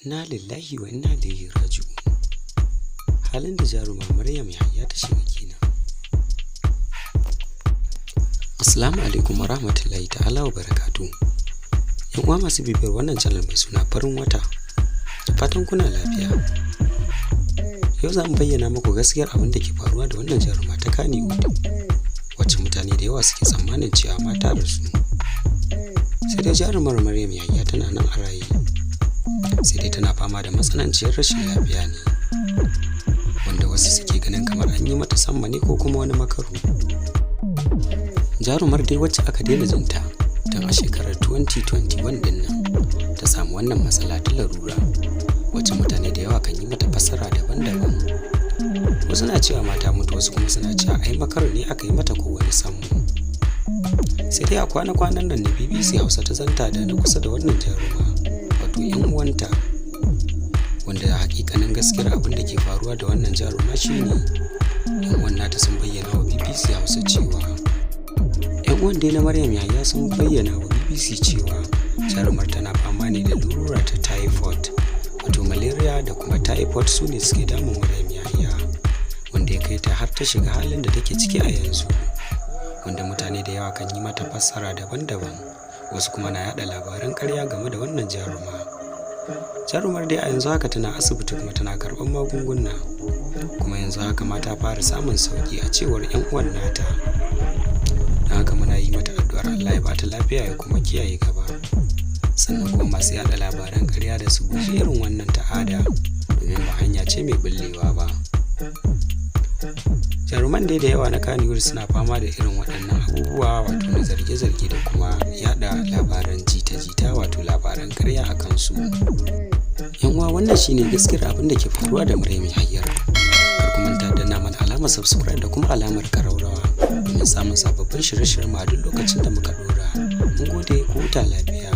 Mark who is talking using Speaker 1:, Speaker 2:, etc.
Speaker 1: Inna lillahi wa inna ilaihi raji'un. Halin da jaruma Maryam Yahaya ta shiga kenan. Assalamu alaikum wa rahmatullahi ta'ala wa barakatuh. Yan uwa masu bibiyar wannan channel mai suna Farin Wata. Da fatan kuna lafiya. Yau za mu bayyana muku gaskiyar abin da ke faruwa da wannan jaruma ta Kannywood, wacce mutane da yawa suke tsammanin cewa mata rasu. Sai dai jarumar Maryam Yahaya tana nan a raye. Sai dai tana fama da matsananciyar rashin lafiya ne, wanda wasu suke ganin kamar an yi mata sammani ko kuma wani makaru. Jarumar dai wacce aka daina jinta tun a shekarar 2021 din nan ta samu wannan matsala ta larura, wacce mutane da yawa kan yi mata fassara daban-daban. Wasu na cewa mata mutu, wasu kuma suna cewa ai makaru ne aka yi mata ko wani sammu. Sai dai a kwana-kwanan nan na BBC Hausa ta zanta da na kusa da wannan jaruma, wato 'yan uwanta, wanda hakikanin gaskiyar abin da ke faruwa da wannan jaruma shine 'yan uwan nata sun bayyana wa BBC Hausa cewa 'yan uwan dai na Maryam Yahaya sun bayyana wa BBC cewa jarumar tana fama ne da larura ta typhoid, wato malaria da kuma typhoid su ne suke damun Maryam Yahaya, wanda ya kai ta har ta shiga halin da take ciki a yanzu, wanda mutane da yawa kan yi mata fassara daban-daban. Wasu kuma na yada labaran karya game da wannan jarumar dai a yanzu haka tana asibiti kuma tana karɓar magunguna, kuma yanzu haka ma ta fara samun sauki a cewar 'yan uwan nata. Don haka muna yi mata addu'ar Allah ya bata lafiya ya kuma kiyaye gaba. Sannan kuma masu yada labaran karya da su guji irin wannan ta'ada, domin ba hanya ce mai bullewa ba. Jaruman dai da yawa na Kannywood suna fama da irin waɗannan abubuwa, wato na zarge-zarge da kuma yada labaran jita-jita, wato labaran karya a kansu. Yan uwa, wannan shine gaskiyar abin da ke faruwa da Maryam Yahaya. Kar ku manta da danna mana alamar subscribe da kuma alamar karaurawa domin samun sababbin shirye-shiryen mu a duk lokacin da muka dora. Mun gode, ku huta lafiya.